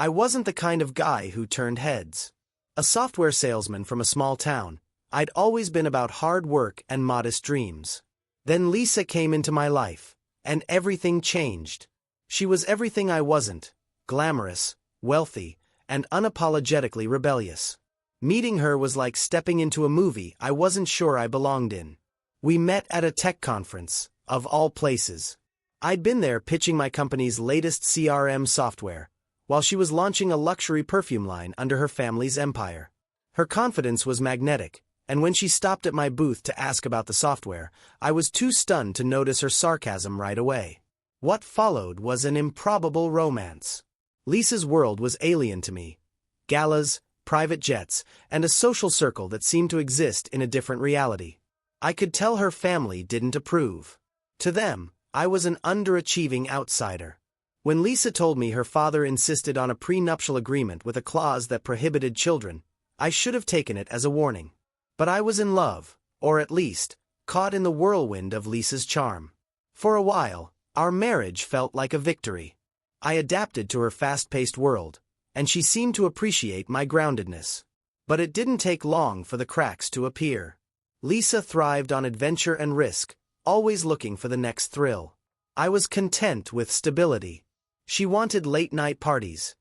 I wasn't the kind of guy who turned heads. A software salesman from a small town, I'd always been about hard work and modest dreams. Then Lisa came into my life, and everything changed. She was everything I wasn't: glamorous, wealthy, and unapologetically rebellious. Meeting her was like stepping into a movie I wasn't sure I belonged in. We met at a tech conference, of all places. I'd been there pitching my company's latest CRM software, while she was launching a luxury perfume line under her family's empire. Her confidence was magnetic, and when she stopped at my booth to ask about the software, I was too stunned to notice her sarcasm right away. What followed was an improbable romance. Lisa's world was alien to me. Galas, private jets, and a social circle that seemed to exist in a different reality. I could tell her family didn't approve. To them, I was an underachieving outsider. When Lisa told me her father insisted on a prenuptial agreement with a clause that prohibited children, I should have taken it as a warning. But I was in love, or at least, caught in the whirlwind of Lisa's charm. For a while, our marriage felt like a victory. I adapted to her fast-paced world, and she seemed to appreciate my groundedness. But it didn't take long for the cracks to appear. Lisa thrived on adventure and risk, always looking for the next thrill. I was content with stability. She wanted late-night parties.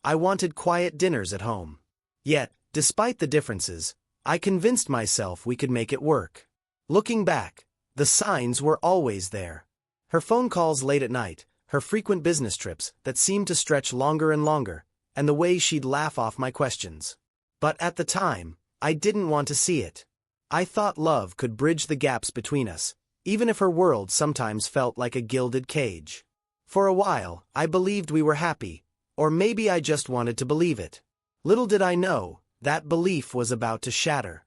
I wanted quiet dinners at home. Yet, despite the differences, I convinced myself we could make it work. Looking back, the signs were always there. Her phone calls late at night, her frequent business trips that seemed to stretch longer and longer, and the way she'd laugh off my questions. But at the time, I didn't want to see it. I thought love could bridge the gaps between us, even if her world sometimes felt like a gilded cage. For a while, I believed we were happy, or maybe I just wanted to believe it. Little did I know, that belief was about to shatter.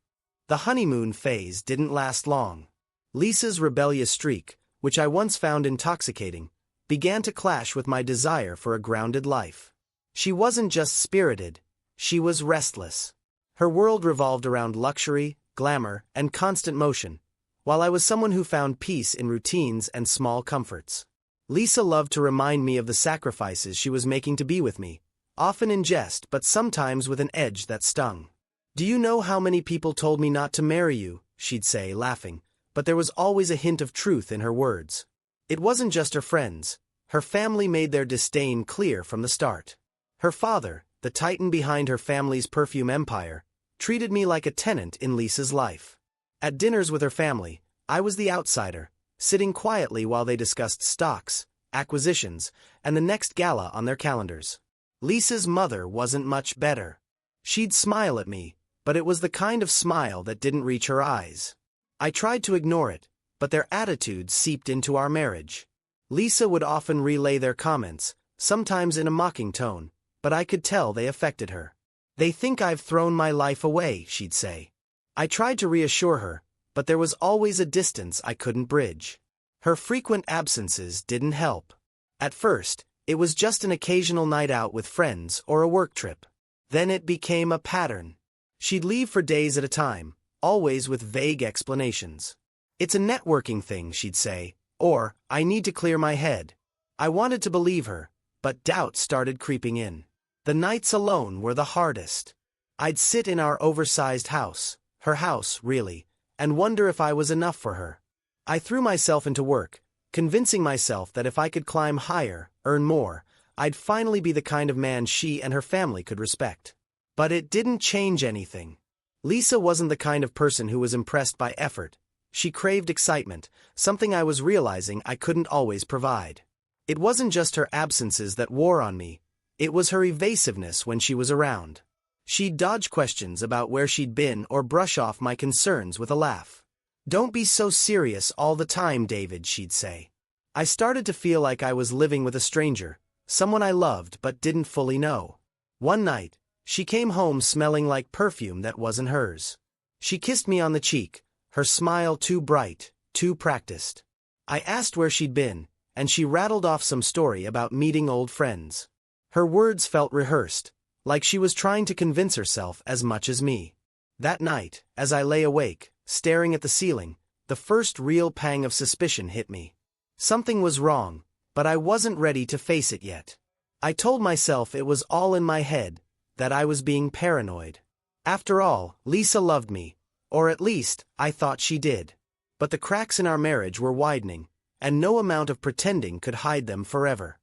The honeymoon phase didn't last long. Lisa's rebellious streak, which I once found intoxicating, began to clash with my desire for a grounded life. She wasn't just spirited, she was restless. Her world revolved around luxury, glamour, and constant motion, while I was someone who found peace in routines and small comforts. Lisa loved to remind me of the sacrifices she was making to be with me, often in jest but sometimes with an edge that stung. "Do you know how many people told me not to marry you?" she'd say, laughing, but there was always a hint of truth in her words. It wasn't just her friends. Her family made their disdain clear from the start. Her father, the titan behind her family's perfume empire, treated me like a tenant in Lisa's life. At dinners with her family, I was the outsider, sitting quietly while they discussed stocks, acquisitions, and the next gala on their calendars. Lisa's mother wasn't much better. She'd smile at me, but it was the kind of smile that didn't reach her eyes. I tried to ignore it, but their attitudes seeped into our marriage. Lisa would often relay their comments, sometimes in a mocking tone, but I could tell they affected her. "They think I've thrown my life away," she'd say. I tried to reassure her, but there was always a distance I couldn't bridge. Her frequent absences didn't help. At first, it was just an occasional night out with friends or a work trip. Then it became a pattern. She'd leave for days at a time, always with vague explanations. "It's a networking thing," she'd say, or, "I need to clear my head." I wanted to believe her, but doubt started creeping in. The nights alone were the hardest. I'd sit in our oversized house, her house, really, and wonder if I was enough for her. I threw myself into work, convincing myself that if I could climb higher, earn more, I'd finally be the kind of man she and her family could respect. But it didn't change anything. Lisa wasn't the kind of person who was impressed by effort. She craved excitement, something I was realizing I couldn't always provide. It wasn't just her absences that wore on me, it was her evasiveness when she was around. She'd dodge questions about where she'd been or brush off my concerns with a laugh. "Don't be so serious all the time, David," she'd say. I started to feel like I was living with a stranger, someone I loved but didn't fully know. One night, she came home smelling like perfume that wasn't hers. She kissed me on the cheek, her smile too bright, too practiced. I asked where she'd been, and she rattled off some story about meeting old friends. Her words felt rehearsed, like she was trying to convince herself as much as me. That night, as I lay awake, staring at the ceiling, the first real pang of suspicion hit me. Something was wrong, but I wasn't ready to face it yet. I told myself it was all in my head, that I was being paranoid. After all, Lisa loved me, or at least, I thought she did. But the cracks in our marriage were widening, and no amount of pretending could hide them forever.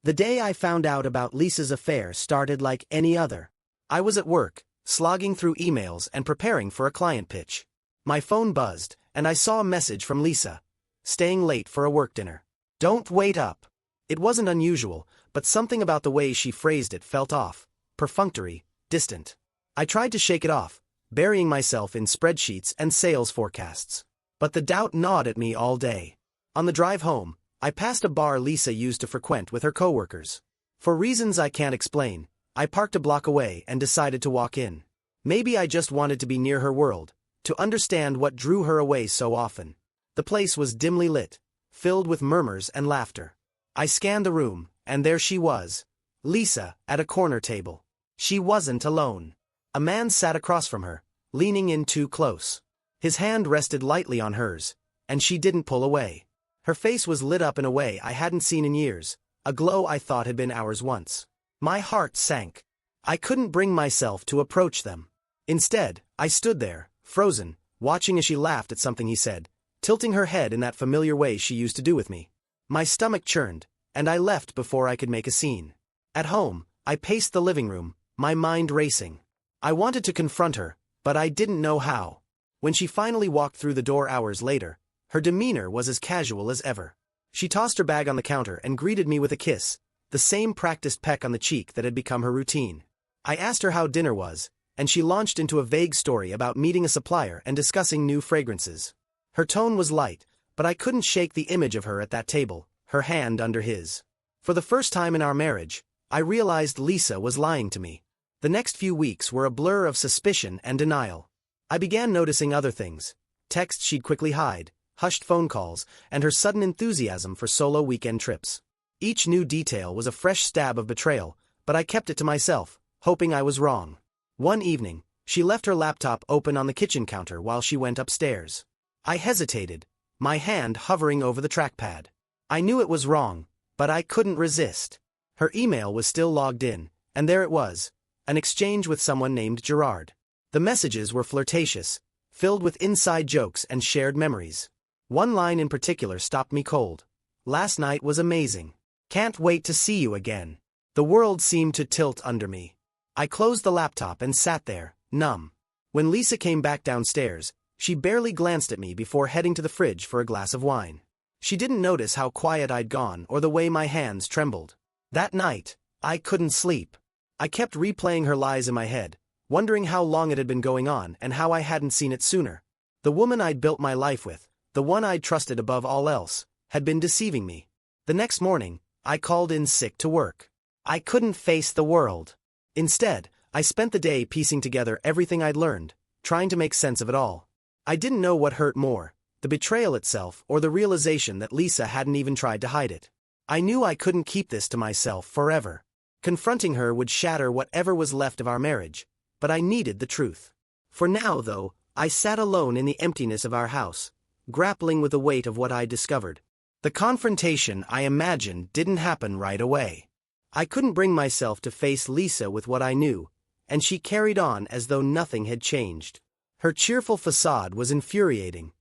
The day I found out about Lisa's affair started like any other. I was at work, slogging through emails and preparing for a client pitch. My phone buzzed, and I saw a message from Lisa. Staying late for a work dinner. Don't wait up. It wasn't unusual, but something about the way she phrased it felt off, perfunctory, distant. I tried to shake it off, burying myself in spreadsheets and sales forecasts. But the doubt gnawed at me all day. On the drive home, I passed a bar Lisa used to frequent with her coworkers. For reasons I can't explain, I parked a block away and decided to walk in. Maybe I just wanted to be near her world, to understand what drew her away so often. The place was dimly lit, filled with murmurs and laughter. I scanned the room, and there she was, Lisa, at a corner table. She wasn't alone. A man sat across from her, leaning in too close. His hand rested lightly on hers, and she didn't pull away. Her face was lit up in a way I hadn't seen in years, a glow I thought had been ours once. My heart sank. I couldn't bring myself to approach them. Instead, I stood there, frozen, watching as she laughed at something he said, tilting her head in that familiar way she used to do with me. My stomach churned, and I left before I could make a scene. At home, I paced the living room, my mind racing. I wanted to confront her, but I didn't know how. When she finally walked through the door hours later, her demeanor was as casual as ever. She tossed her bag on the counter and greeted me with a kiss, the same practiced peck on the cheek that had become her routine. I asked her how dinner was, and she launched into a vague story about meeting a supplier and discussing new fragrances. Her tone was light, but I couldn't shake the image of her at that table, her hand under his. For the first time in our marriage, I realized Lisa was lying to me. The next few weeks were a blur of suspicion and denial. I began noticing other things: texts she'd quickly hide, hushed phone calls, and her sudden enthusiasm for solo weekend trips. Each new detail was a fresh stab of betrayal, but I kept it to myself, hoping I was wrong. One evening, she left her laptop open on the kitchen counter while she went upstairs. I hesitated, my hand hovering over the trackpad. I knew it was wrong, but I couldn't resist. Her email was still logged in, and there it was, an exchange with someone named Gerard. The messages were flirtatious, filled with inside jokes and shared memories. One line in particular stopped me cold. "Last night was amazing. Can't wait to see you again." The world seemed to tilt under me. I closed the laptop and sat there, numb. When Lisa came back downstairs, she barely glanced at me before heading to the fridge for a glass of wine. She didn't notice how quiet I'd gone or the way my hands trembled. That night, I couldn't sleep. I kept replaying her lies in my head, wondering how long it had been going on and how I hadn't seen it sooner. The woman I'd built my life with, the one I'd trusted above all else, had been deceiving me. The next morning, I called in sick to work. I couldn't face the world. Instead, I spent the day piecing together everything I'd learned, trying to make sense of it all. I didn't know what hurt more, the betrayal itself or the realization that Lisa hadn't even tried to hide it. I knew I couldn't keep this to myself forever. Confronting her would shatter whatever was left of our marriage, but I needed the truth. For now, though, I sat alone in the emptiness of our house, grappling with the weight of what I'd discovered. The confrontation, I imagined, didn't happen right away. I couldn't bring myself to face Lisa with what I knew, and she carried on as though nothing had changed. Her cheerful facade was infuriating.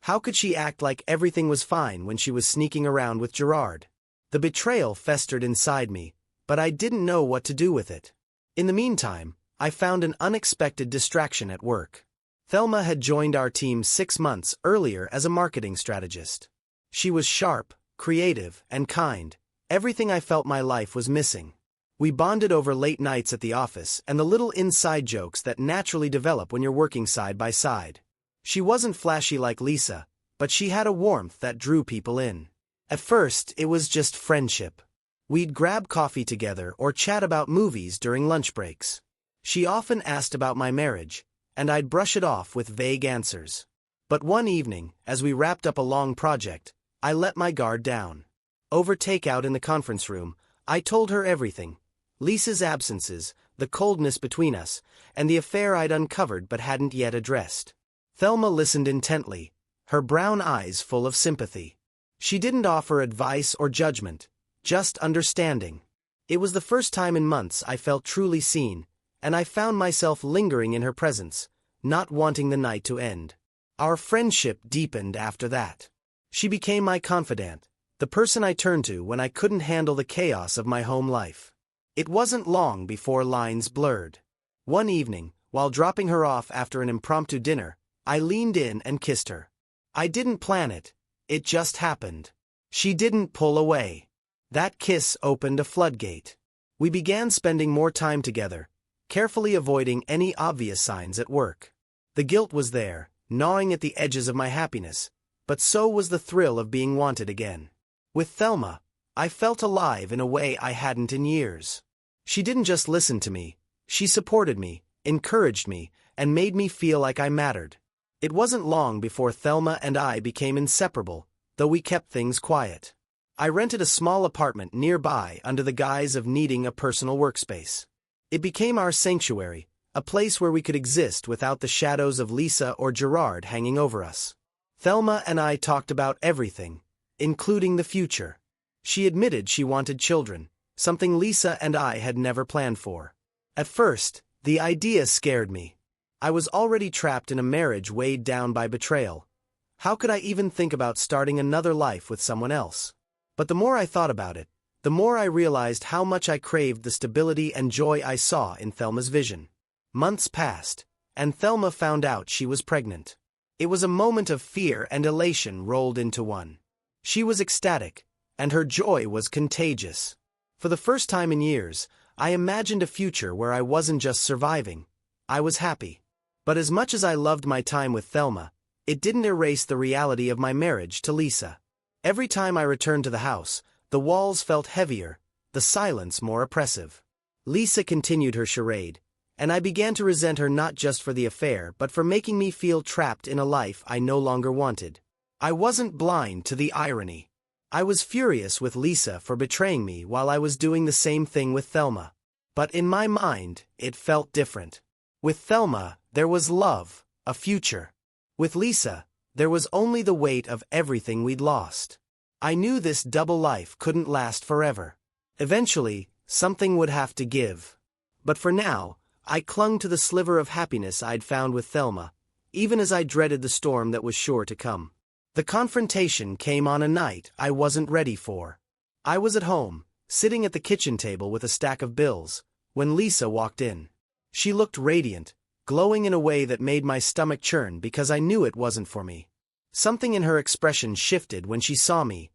How could she act like everything was fine when she was sneaking around with Gerard? The betrayal festered inside me, but I didn't know what to do with it. In the meantime, I found an unexpected distraction at work. Thelma had joined our team 6 months earlier as a marketing strategist. She was sharp, creative, and kind, everything I felt my life was missing. We bonded over late nights at the office and the little inside jokes that naturally develop when you're working side by side. She wasn't flashy like Lisa, but she had a warmth that drew people in. At first, it was just friendship. We'd grab coffee together or chat about movies during lunch breaks. She often asked about my marriage, and I'd brush it off with vague answers. But one evening, as we wrapped up a long project, I let my guard down. Over takeout in the conference room, I told her everything: Lisa's absences, the coldness between us, and the affair I'd uncovered but hadn't yet addressed. Thelma listened intently, her brown eyes full of sympathy. She didn't offer advice or judgment, just understanding. It was the first time in months I felt truly seen, and I found myself lingering in her presence, not wanting the night to end. Our friendship deepened after that. She became my confidant, the person I turned to when I couldn't handle the chaos of my home life. It wasn't long before lines blurred. One evening, while dropping her off after an impromptu dinner, I leaned in and kissed her. I didn't plan it, it just happened. She didn't pull away. That kiss opened a floodgate. We began spending more time together, carefully avoiding any obvious signs at work. The guilt was there, gnawing at the edges of my happiness, but so was the thrill of being wanted again. With Thelma, I felt alive in a way I hadn't in years. She didn't just listen to me, she supported me, encouraged me, and made me feel like I mattered. It wasn't long before Thelma and I became inseparable, though we kept things quiet. I rented a small apartment nearby under the guise of needing a personal workspace. It became our sanctuary, a place where we could exist without the shadows of Lisa or Gerard hanging over us. Thelma and I talked about everything, including the future. She admitted she wanted children, something Lisa and I had never planned for. At first, the idea scared me. I was already trapped in a marriage weighed down by betrayal. How could I even think about starting another life with someone else? But the more I thought about it, the more I realized how much I craved the stability and joy I saw in Thelma's vision. Months passed, and Thelma found out she was pregnant. It was a moment of fear and elation rolled into one. She was ecstatic, and her joy was contagious. For the first time in years, I imagined a future where I wasn't just surviving, I was happy. But as much as I loved my time with Thelma, it didn't erase the reality of my marriage to Lisa. Every time I returned to the house, the walls felt heavier, the silence more oppressive. Lisa continued her charade, and I began to resent her not just for the affair but for making me feel trapped in a life I no longer wanted. I wasn't blind to the irony. I was furious with Lisa for betraying me while I was doing the same thing with Thelma. But in my mind, it felt different. With Thelma, there was love, a future. With Lisa, there was only the weight of everything we'd lost. I knew this double life couldn't last forever. Eventually, something would have to give. But for now, I clung to the sliver of happiness I'd found with Thelma, even as I dreaded the storm that was sure to come. The confrontation came on a night I wasn't ready for. I was at home, sitting at the kitchen table with a stack of bills, when Lisa walked in. She looked radiant, glowing in a way that made my stomach churn because I knew it wasn't for me. Something in her expression shifted when she saw me,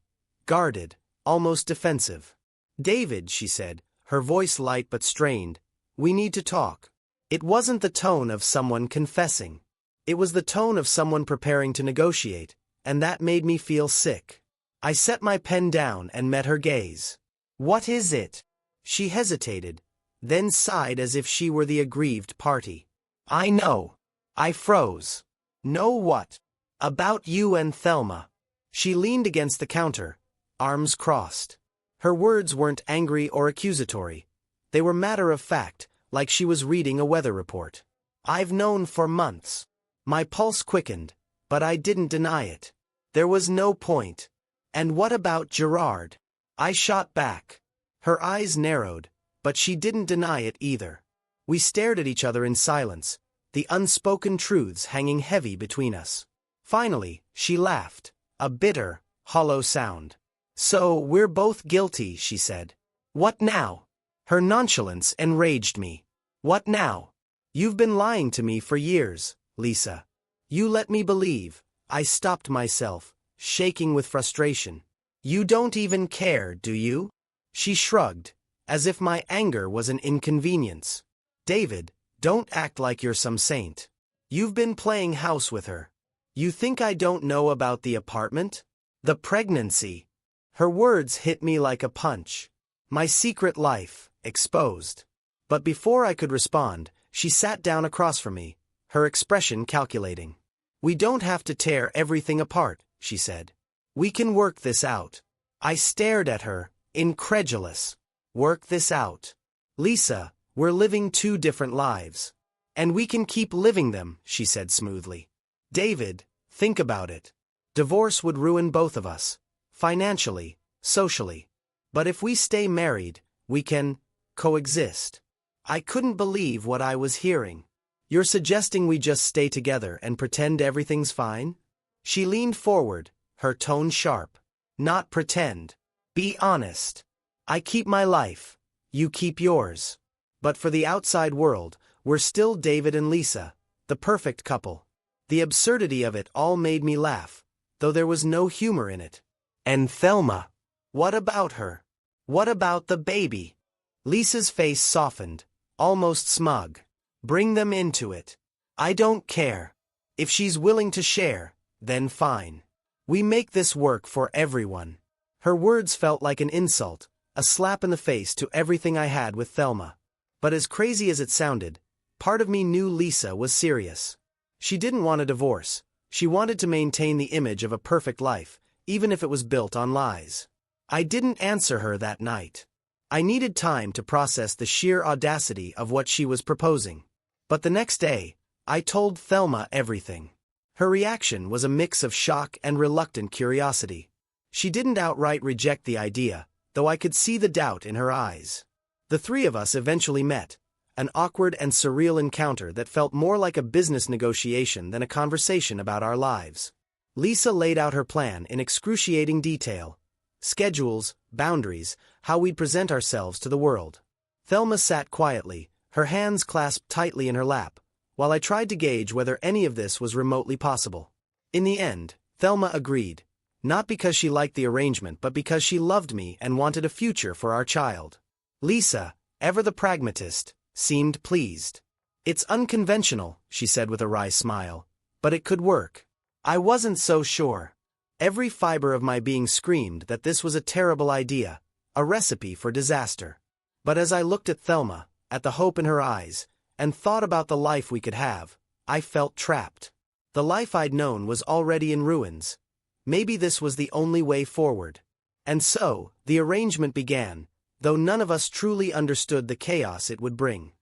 guarded, almost defensive. "David," she said, her voice light but strained, "we need to talk." It wasn't the tone of someone confessing. It was the tone of someone preparing to negotiate, and that made me feel sick. I set my pen down and met her gaze. "What is it?" She hesitated, then sighed as if she were the aggrieved party. "I know." I froze. "Know what?" "About you and Thelma." She leaned against the counter, arms crossed. Her words weren't angry or accusatory. They were matter of fact, like she was reading a weather report. "I've known for months." My pulse quickened, but I didn't deny it. There was no point. "And what about Gerard?" I shot back. Her eyes narrowed, but she didn't deny it either. We stared at each other in silence, the unspoken truths hanging heavy between us. Finally, she laughed, a bitter, hollow sound. "So we're both guilty," she said. "What now?" Her nonchalance enraged me. "What now?" "You've been lying to me for years, Lisa. You let me believe." I stopped myself, shaking with frustration. "You don't even care, do you?" She shrugged, as if my anger was an inconvenience. "David, don't act like you're some saint. You've been playing house with her. You think I don't know about the apartment? The pregnancy?" Her words hit me like a punch. My secret life, exposed. But before I could respond, she sat down across from me, her expression calculating. "We don't have to tear everything apart," she said. "We can work this out." I stared at her, incredulous. "Work this out?" "Lisa, we're living two different lives. And we can keep living them," she said smoothly. "David, think about it. Divorce would ruin both of us, financially, socially. But if we stay married, We can coexist. I couldn't believe what I was hearing. You're suggesting we just stay together and pretend everything's fine? She leaned forward, her tone sharp. Not pretend. Be honest. I keep my life. You keep yours. But for the outside world, we're still David and Lisa, the perfect couple. The absurdity of it all made me laugh, though there was no humor in it. And Thelma. What about her? What about the baby? Lisa's face softened, almost smug. Bring them into it. I don't care. If she's willing to share, then fine. We make this work for everyone. Her words felt like an insult, a slap in the face to everything I had with Thelma. But as crazy as it sounded, part of me knew Lisa was serious. She didn't want a divorce. She wanted to maintain the image of a perfect life, even if it was built on lies. I didn't answer her that night. I needed time to process the sheer audacity of what she was proposing. But the next day, I told Thelma everything. Her reaction was a mix of shock and reluctant curiosity. She didn't outright reject the idea, though I could see the doubt in her eyes. The three of us eventually met, an awkward and surreal encounter that felt more like a business negotiation than a conversation about our lives. Lisa laid out her plan in excruciating detail. Schedules, boundaries, how we'd present ourselves to the world. Thelma sat quietly, her hands clasped tightly in her lap, while I tried to gauge whether any of this was remotely possible. In the end, Thelma agreed, not because she liked the arrangement but because she loved me and wanted a future for our child. Lisa, ever the pragmatist, seemed pleased. It's unconventional, she said with a wry smile, but it could work. I wasn't so sure. Every fiber of my being screamed that this was a terrible idea, a recipe for disaster. But as I looked at Thelma, at the hope in her eyes, and thought about the life we could have, I felt trapped. The life I'd known was already in ruins. Maybe this was the only way forward. And so, the arrangement began, though none of us truly understood the chaos it would bring.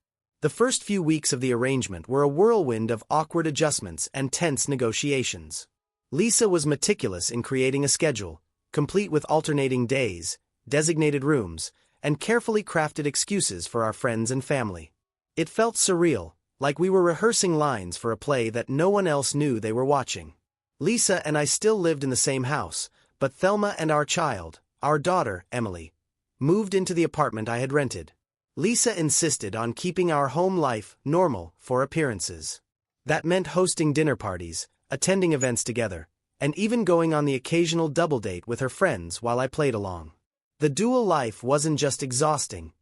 The first few weeks of the arrangement were a whirlwind of awkward adjustments and tense negotiations. Lisa was meticulous in creating a schedule, complete with alternating days, designated rooms, and carefully crafted excuses for our friends and family. It felt surreal, like we were rehearsing lines for a play that no one else knew they were watching. Lisa and I still lived in the same house, but Thelma and our child, our daughter, Emily, moved into the apartment I had rented. Lisa insisted on keeping our home life normal for appearances. That meant hosting dinner parties, attending events together, and even going on the occasional double date with her friends while I played along. The dual life wasn't just exhausting,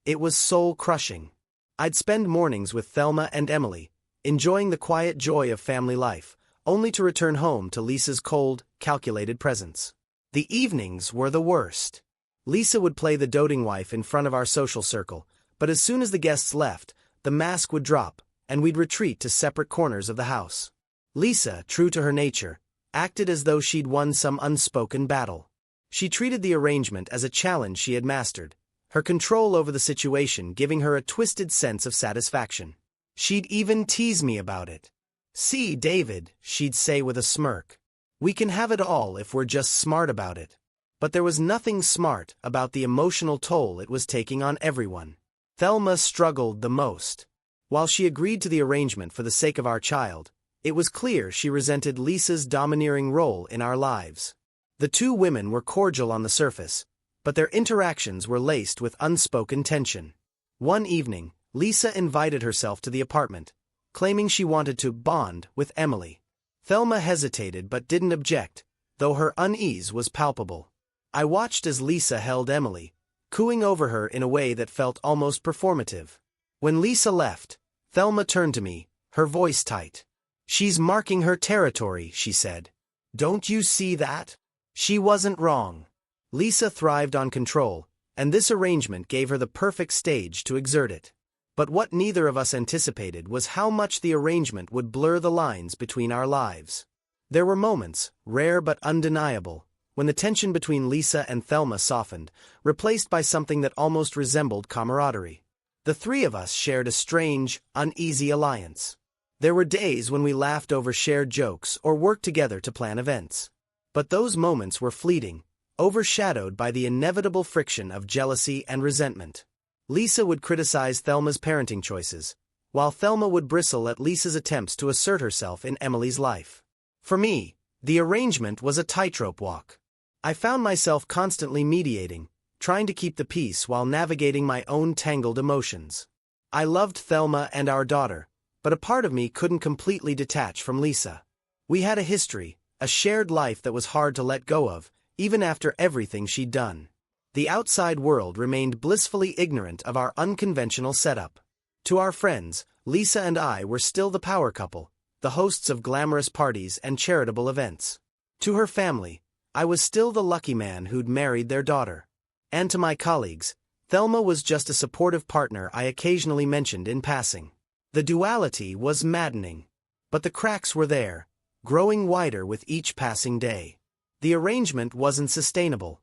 it was soul-crushing. I'd spend mornings with Thelma and Emily, enjoying the quiet joy of family life, only to return home to Lisa's cold, calculated presence. The evenings were the worst. Lisa would play the doting wife in front of our social circle, but as soon as the guests left, the mask would drop, and we'd retreat to separate corners of the house. Lisa, true to her nature, acted as though she'd won some unspoken battle. She treated the arrangement as a challenge she had mastered, her control over the situation giving her a twisted sense of satisfaction. She'd even tease me about it. "See, David," she'd say with a smirk. "We can have it all if we're just smart about it." But there was nothing smart about the emotional toll it was taking on everyone. Thelma struggled the most. While she agreed to the arrangement for the sake of our child, it was clear she resented Lisa's domineering role in our lives. The two women were cordial on the surface, but their interactions were laced with unspoken tension. One evening, Lisa invited herself to the apartment, claiming she wanted to bond with Emily. Thelma hesitated but didn't object, though her unease was palpable. I watched as Lisa held Emily, cooing over her in a way that felt almost performative. When Lisa left, Thelma turned to me, her voice tight. "She's marking her territory," she said. "Don't you see that?" She wasn't wrong. Lisa thrived on control, and this arrangement gave her the perfect stage to exert it. But what neither of us anticipated was how much the arrangement would blur the lines between our lives. There were moments, rare but undeniable, when the tension between Lisa and Thelma softened, replaced by something that almost resembled camaraderie. The three of us shared a strange, uneasy alliance. There were days when we laughed over shared jokes or worked together to plan events. But those moments were fleeting, overshadowed by the inevitable friction of jealousy and resentment. Lisa would criticize Thelma's parenting choices, while Thelma would bristle at Lisa's attempts to assert herself in Emily's life. For me, the arrangement was a tightrope walk. I found myself constantly mediating, trying to keep the peace while navigating my own tangled emotions. I loved Thelma and our daughter, but a part of me couldn't completely detach from Lisa. We had a history, a shared life that was hard to let go of, even after everything she'd done. The outside world remained blissfully ignorant of our unconventional setup. To our friends, Lisa and I were still the power couple, the hosts of glamorous parties and charitable events. To her family, I was still the lucky man who'd married their daughter. And to my colleagues, Thelma was just a supportive partner I occasionally mentioned in passing. The duality was maddening. But the cracks were there, growing wider with each passing day. The arrangement wasn't sustainable.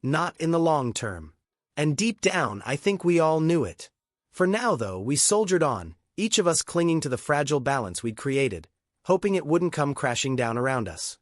Not in the long term. And deep down, I think we all knew it. For now, though, we soldiered on, each of us clinging to the fragile balance we'd created, hoping it wouldn't come crashing down around us.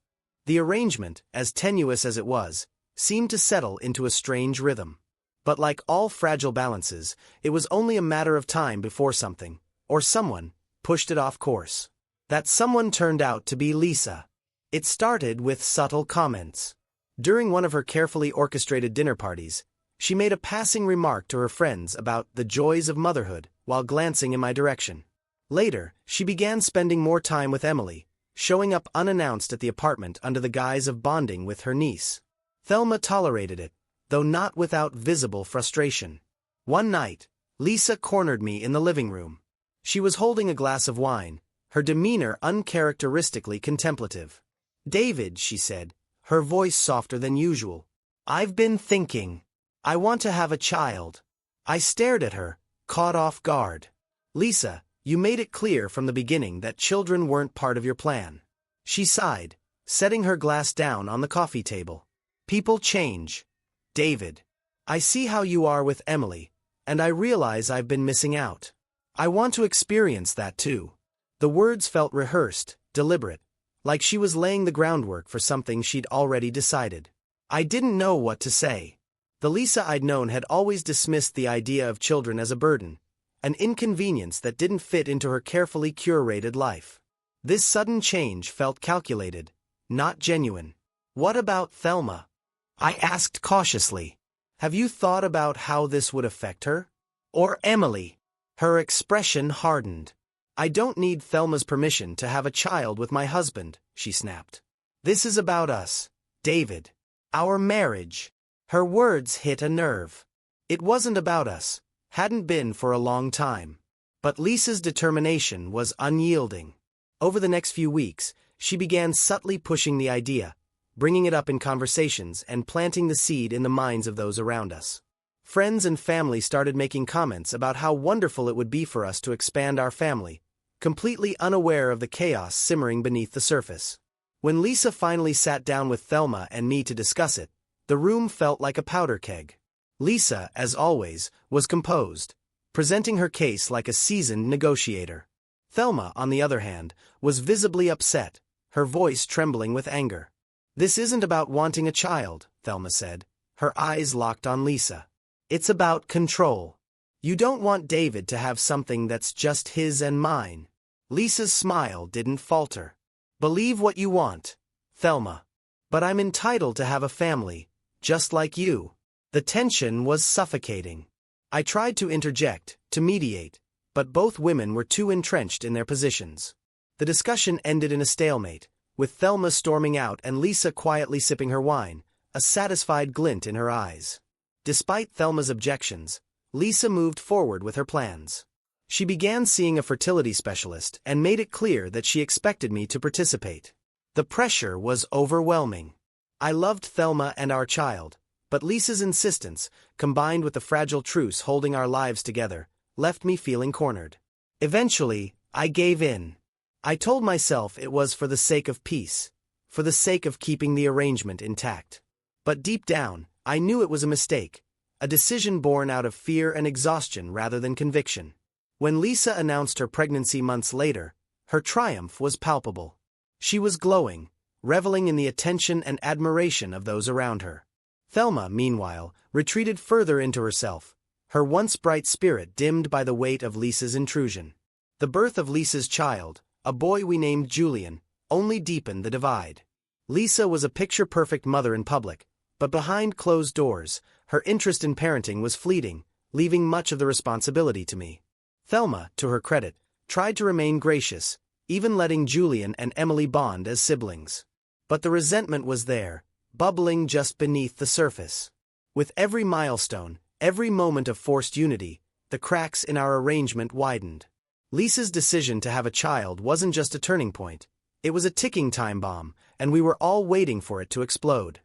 The arrangement, as tenuous as it was, seemed to settle into a strange rhythm. But like all fragile balances, it was only a matter of time before something, or someone, pushed it off course. That someone turned out to be Lisa. It started with subtle comments. During one of her carefully orchestrated dinner parties, she made a passing remark to her friends about the joys of motherhood while glancing in my direction. Later, she began spending more time with Emily, showing up unannounced at the apartment under the guise of bonding with her niece. Thelma tolerated it, though not without visible frustration. One night, Lisa cornered me in the living room. She was holding a glass of wine, her demeanor uncharacteristically contemplative. "David," she said, her voice softer than usual. "I've been thinking. I want to have a child." I stared at her, caught off guard. "Lisa, you made it clear from the beginning that children weren't part of your plan." She sighed, setting her glass down on the coffee table. "People change. David. I see how you are with Emily, and I realize I've been missing out. I want to experience that too." The words felt rehearsed, deliberate, like she was laying the groundwork for something she'd already decided. I didn't know what to say. The Lisa I'd known had always dismissed the idea of children as a burden, an inconvenience that didn't fit into her carefully curated life. This sudden change felt calculated, not genuine. "What about Thelma?" I asked cautiously. "Have you thought about how this would affect her? Or Emily?" Her expression hardened. "I don't need Thelma's permission to have a child with my husband," she snapped. "This is about us, David. Our marriage." Her words hit a nerve. It wasn't about us, hadn't been for a long time. But Lisa's determination was unyielding. Over the next few weeks, she began subtly pushing the idea, bringing it up in conversations and planting the seed in the minds of those around us. Friends and family started making comments about how wonderful it would be for us to expand our family, completely unaware of the chaos simmering beneath the surface. When Lisa finally sat down with Thelma and me to discuss it, the room felt like a powder keg. Lisa, as always, was composed, presenting her case like a seasoned negotiator. Thelma, on the other hand, was visibly upset, her voice trembling with anger. "This isn't about wanting a child," Thelma said, her eyes locked on Lisa. "It's about control. You don't want David to have something that's just his and mine." Lisa's smile didn't falter. "Believe what you want, Thelma. But I'm entitled to have a family, just like you." The tension was suffocating. I tried to interject, to mediate, but both women were too entrenched in their positions. The discussion ended in a stalemate, with Thelma storming out and Lisa quietly sipping her wine, a satisfied glint in her eyes. Despite Thelma's objections, Lisa moved forward with her plans. She began seeing a fertility specialist and made it clear that she expected me to participate. The pressure was overwhelming. I loved Thelma and our child, but Lisa's insistence, combined with the fragile truce holding our lives together, left me feeling cornered. Eventually, I gave in. I told myself it was for the sake of peace, for the sake of keeping the arrangement intact. But deep down, I knew it was a mistake, a decision born out of fear and exhaustion rather than conviction. When Lisa announced her pregnancy months later, her triumph was palpable. She was glowing, reveling in the attention and admiration of those around her. Thelma, meanwhile, retreated further into herself, her once bright spirit dimmed by the weight of Lisa's intrusion. The birth of Lisa's child, a boy we named Julian, only deepened the divide. Lisa was a picture-perfect mother in public, but behind closed doors, her interest in parenting was fleeting, leaving much of the responsibility to me. Thelma, to her credit, tried to remain gracious, even letting Julian and Emily bond as siblings. But the resentment was there, bubbling just beneath the surface. With every milestone, every moment of forced unity, the cracks in our arrangement widened. Lisa's decision to have a child wasn't just a turning point, it was a ticking time bomb, and we were all waiting for it to explode.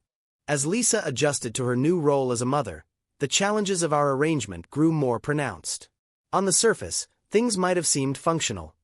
As Lisa adjusted to her new role as a mother, the challenges of our arrangement grew more pronounced. On the surface, things might have seemed functional.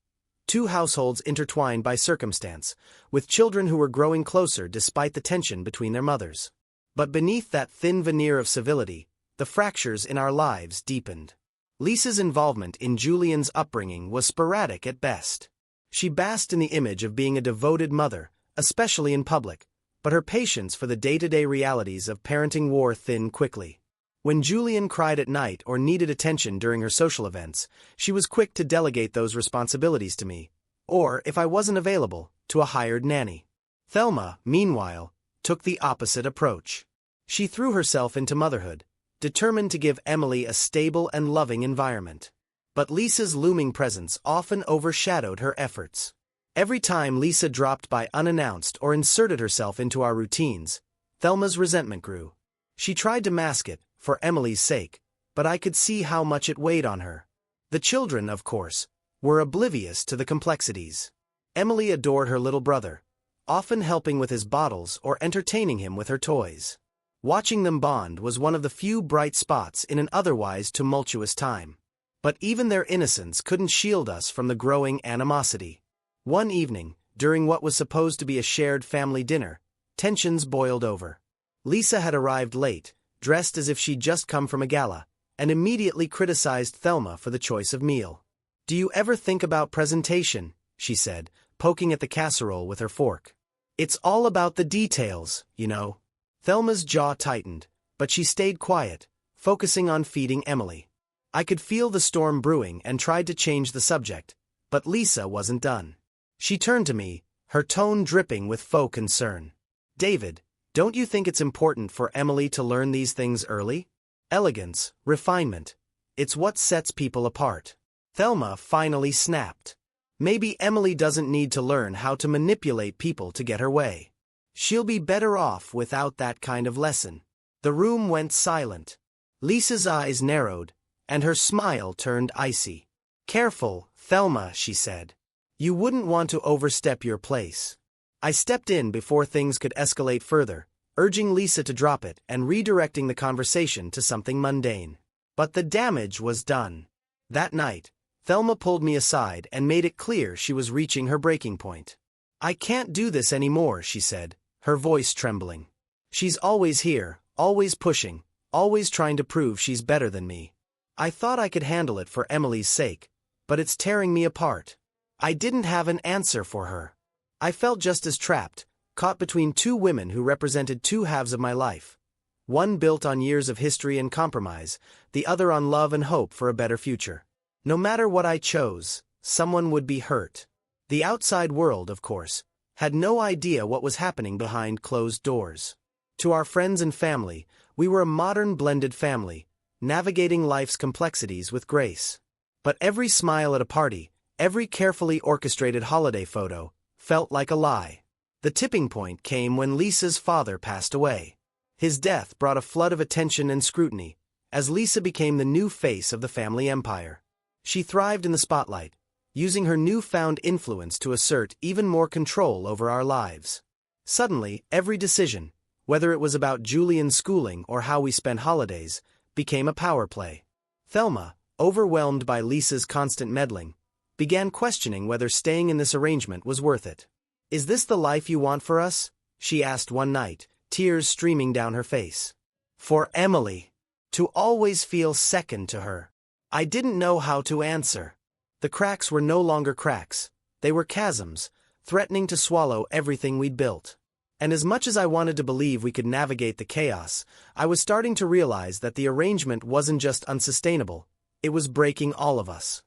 Two households intertwined by circumstance, with children who were growing closer despite the tension between their mothers. But beneath that thin veneer of civility, the fractures in our lives deepened. Lisa's involvement in Julian's upbringing was sporadic at best. She basked in the image of being a devoted mother, especially in public, but her patience for the day-to-day realities of parenting wore thin quickly. When Julian cried at night or needed attention during her social events, she was quick to delegate those responsibilities to me, or, if I wasn't available, to a hired nanny. Thelma, meanwhile, took the opposite approach. She threw herself into motherhood, determined to give Emily a stable and loving environment. But Lisa's looming presence often overshadowed her efforts. Every time Lisa dropped by unannounced or inserted herself into our routines, Thelma's resentment grew. She tried to mask it, for Emily's sake, but I could see how much it weighed on her. The children, of course, were oblivious to the complexities. Emily adored her little brother, often helping with his bottles or entertaining him with her toys. Watching them bond was one of the few bright spots in an otherwise tumultuous time. But even their innocence couldn't shield us from the growing animosity. One evening, during what was supposed to be a shared family dinner, tensions boiled over. Lisa had arrived late, dressed as if she'd just come from a gala, and immediately criticized Thelma for the choice of meal. "Do you ever think about presentation?" she said, poking at the casserole with her fork. "It's all about the details, you know." Thelma's jaw tightened, but she stayed quiet, focusing on feeding Emily. I could feel the storm brewing and tried to change the subject, but Lisa wasn't done. She turned to me, her tone dripping with faux concern. "David, don't you think it's important for Emily to learn these things early? Elegance, refinement. It's what sets people apart." Thelma finally snapped. "Maybe Emily doesn't need to learn how to manipulate people to get her way. She'll be better off without that kind of lesson." The room went silent. Lisa's eyes narrowed, and her smile turned icy. "Careful, Thelma," she said. "You wouldn't want to overstep your place." I stepped in before things could escalate further, urging Lisa to drop it and redirecting the conversation to something mundane. But the damage was done. That night, Thelma pulled me aside and made it clear she was reaching her breaking point. "I can't do this anymore," she said, her voice trembling. "She's always here, always pushing, always trying to prove she's better than me. I thought I could handle it for Emily's sake, but it's tearing me apart." I didn't have an answer for her. I felt just as trapped, caught between two women who represented two halves of my life. One built on years of history and compromise, the other on love and hope for a better future. No matter what I chose, someone would be hurt. The outside world, of course, had no idea what was happening behind closed doors. To our friends and family, we were a modern blended family, navigating life's complexities with grace. But every smile at a party, every carefully orchestrated holiday photo, felt like a lie. The tipping point came when Lisa's father passed away. His death brought a flood of attention and scrutiny, as Lisa became the new face of the family empire. She thrived in the spotlight, using her newfound influence to assert even more control over our lives. Suddenly, every decision, whether it was about Julian's schooling or how we spent holidays, became a power play. Thelma, overwhelmed by Lisa's constant meddling, began questioning whether staying in this arrangement was worth it. "Is this the life you want for us?" she asked one night, tears streaming down her face. For Emily, to always feel second to her. I didn't know how to answer. The cracks were no longer cracks, they were chasms, threatening to swallow everything we'd built. And as much as I wanted to believe we could navigate the chaos, I was starting to realize that the arrangement wasn't just unsustainable, it was breaking all of us.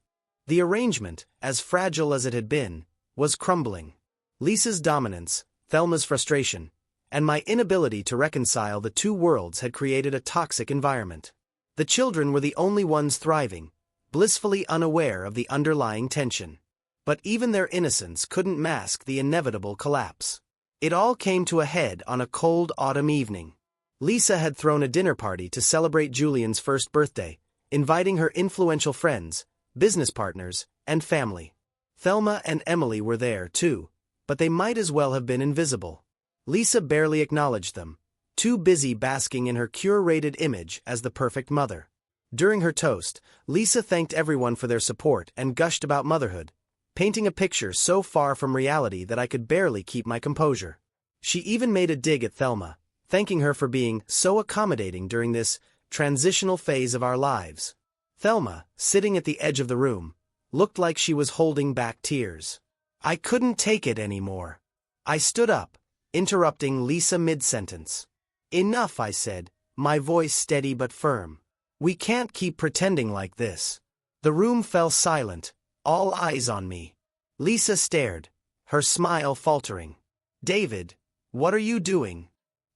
The arrangement, as fragile as it had been, was crumbling. Lisa's dominance, Thelma's frustration, and my inability to reconcile the two worlds had created a toxic environment. The children were the only ones thriving, blissfully unaware of the underlying tension. But even their innocence couldn't mask the inevitable collapse. It all came to a head on a cold autumn evening. Lisa had thrown a dinner party to celebrate Julian's first birthday, inviting her influential friends, business partners, and family. Thelma and Emily were there, too, but they might as well have been invisible. Lisa barely acknowledged them, too busy basking in her curated image as the perfect mother. During her toast, Lisa thanked everyone for their support and gushed about motherhood, painting a picture so far from reality that I could barely keep my composure. She even made a dig at Thelma, thanking her for being so accommodating during this transitional phase of our lives. Thelma, sitting at the edge of the room, looked like she was holding back tears. I couldn't take it anymore. I stood up, interrupting Lisa mid-sentence. Enough, I said, my voice steady but firm. We can't keep pretending like this. The room fell silent, all eyes on me. Lisa stared, her smile faltering. David, what are you doing?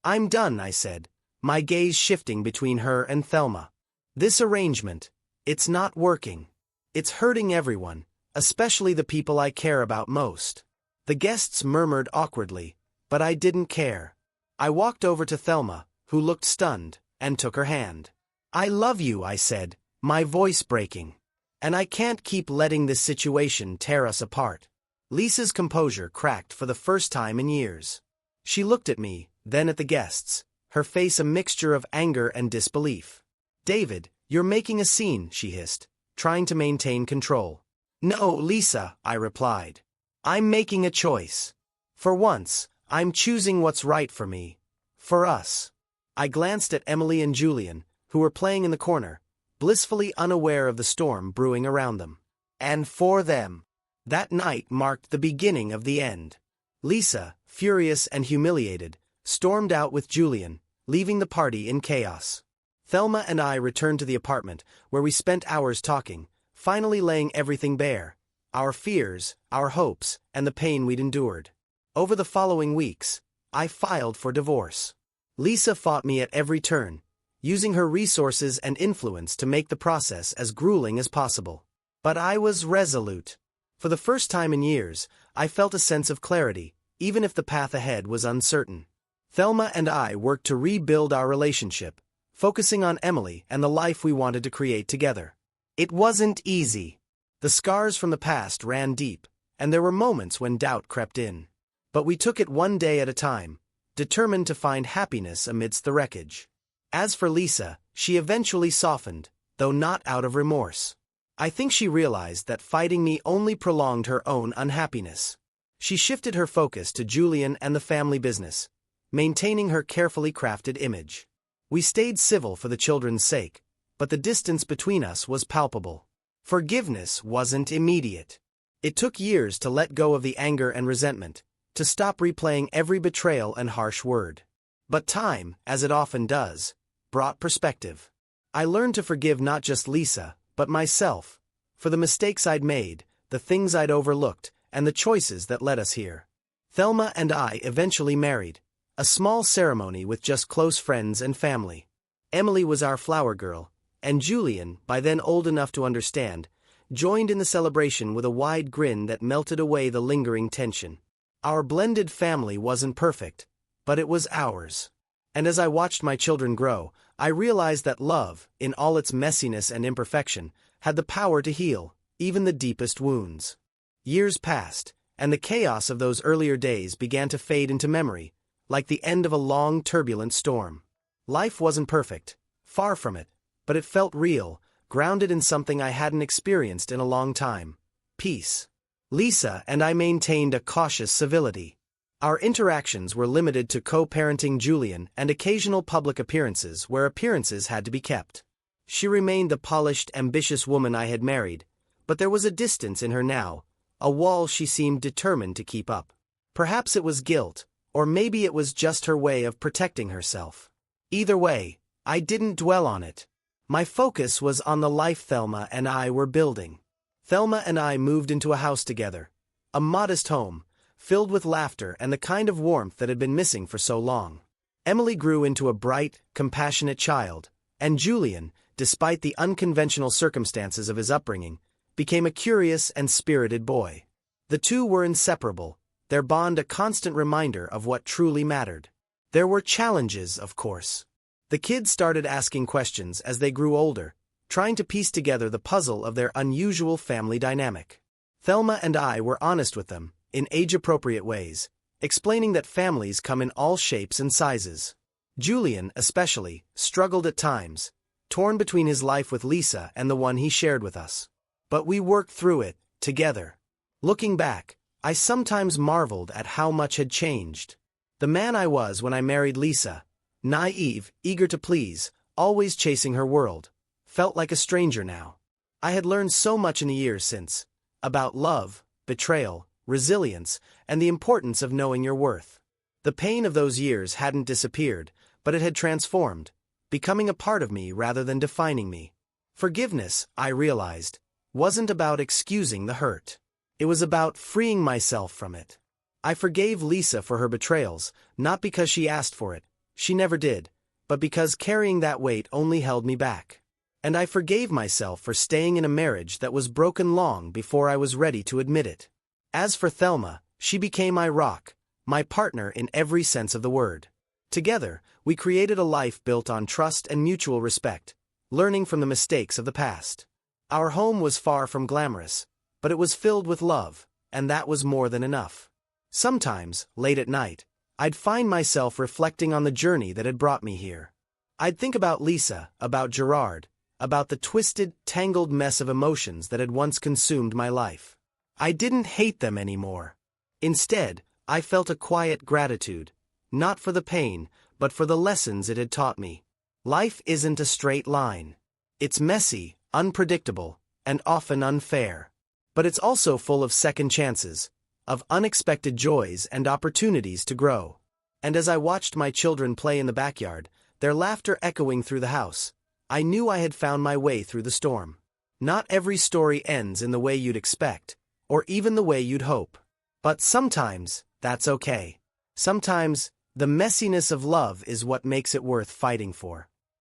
I'm done, I said, my gaze shifting between her and Thelma. This arrangement, it's not working. It's hurting everyone, especially the people I care about most. The guests murmured awkwardly, but I didn't care. I walked over to Thelma, who looked stunned, and took her hand. I love you, I said, my voice breaking. And I can't keep letting this situation tear us apart. Lisa's composure cracked for the first time in years. She looked at me, then at the guests, her face a mixture of anger and disbelief. David, you're making a scene, she hissed, trying to maintain control. No, Lisa, I replied. I'm making a choice. For once, I'm choosing what's right for me. For us. I glanced at Emily and Julian, who were playing in the corner, blissfully unaware of the storm brewing around them. And for them. That night marked the beginning of the end. Lisa, furious and humiliated, stormed out with Julian, leaving the party in chaos. Thelma and I returned to the apartment, where we spent hours talking, finally laying everything bare, our fears, our hopes, and the pain we'd endured. Over the following weeks, I filed for divorce. Lisa fought me at every turn, using her resources and influence to make the process as grueling as possible. But I was resolute. For the first time in years, I felt a sense of clarity, even if the path ahead was uncertain. Thelma and I worked to rebuild our relationship, focusing on Emily and the life we wanted to create together. It wasn't easy. The scars from the past ran deep, and there were moments when doubt crept in. But we took it one day at a time, determined to find happiness amidst the wreckage. As for Lisa, she eventually softened, though not out of remorse. I think she realized that fighting me only prolonged her own unhappiness. She shifted her focus to Julian and the family business, maintaining her carefully crafted image. We stayed civil for the children's sake, but the distance between us was palpable. Forgiveness wasn't immediate. It took years to let go of the anger and resentment, to stop replaying every betrayal and harsh word. But time, as it often does, brought perspective. I learned to forgive not just Lisa, but myself, for the mistakes I'd made, the things I'd overlooked, and the choices that led us here. Thelma and I eventually married, a small ceremony with just close friends and family. Emily was our flower girl, and Julian, by then old enough to understand, joined in the celebration with a wide grin that melted away the lingering tension. Our blended family wasn't perfect, but it was ours. And as I watched my children grow, I realized that love, in all its messiness and imperfection, had the power to heal, even the deepest wounds. Years passed, and the chaos of those earlier days began to fade into memory, like the end of a long, turbulent storm. Life wasn't perfect, far from it, but it felt real, grounded in something I hadn't experienced in a long time: peace. Lisa and I maintained a cautious civility. Our interactions were limited to co-parenting Julian and occasional public appearances where appearances had to be kept. She remained the polished, ambitious woman I had married, but there was a distance in her now, a wall she seemed determined to keep up. Perhaps it was guilt, Or maybe it was just her way of protecting herself. Either way, I didn't dwell on it. My focus was on the life Thelma and I were building. Thelma and I moved into a house together. A modest home, filled with laughter and the kind of warmth that had been missing for so long. Emily grew into a bright, compassionate child, and Julian, despite the unconventional circumstances of his upbringing, became a curious and spirited boy. The two were inseparable, their bond a constant reminder of what truly mattered. There were challenges, of course. The kids started asking questions as they grew older, trying to piece together the puzzle of their unusual family dynamic. Thelma and I were honest with them, in age-appropriate ways, explaining that families come in all shapes and sizes. Julian, especially, struggled at times, torn between his life with Lisa and the one he shared with us. But we worked through it, together. Looking back, I sometimes marveled at how much had changed. The man I was when I married Lisa, naive, eager to please, always chasing her world, felt like a stranger now. I had learned so much in the years since, about love, betrayal, resilience, and the importance of knowing your worth. The pain of those years hadn't disappeared, but it had transformed, becoming a part of me rather than defining me. Forgiveness, I realized, wasn't about excusing the hurt. It was about freeing myself from it. I forgave Lisa for her betrayals, not because she asked for it, she never did, but because carrying that weight only held me back. And I forgave myself for staying in a marriage that was broken long before I was ready to admit it. As for Thelma, she became my rock, my partner in every sense of the word. Together, we created a life built on trust and mutual respect, learning from the mistakes of the past. Our home was far from glamorous, but it was filled with love, and that was more than enough. Sometimes, late at night, I'd find myself reflecting on the journey that had brought me here. I'd think about Lisa, about Gerard, about the twisted, tangled mess of emotions that had once consumed my life. I didn't hate them anymore. Instead, I felt a quiet gratitude, not for the pain, but for the lessons it had taught me. Life isn't a straight line. It's messy, unpredictable, and often unfair. But it's also full of second chances, of unexpected joys and opportunities to grow. And as I watched my children play in the backyard, their laughter echoing through the house, I knew I had found my way through the storm. Not every story ends in the way you'd expect, or even the way you'd hope. But sometimes, that's okay. Sometimes, the messiness of love is what makes it worth fighting for.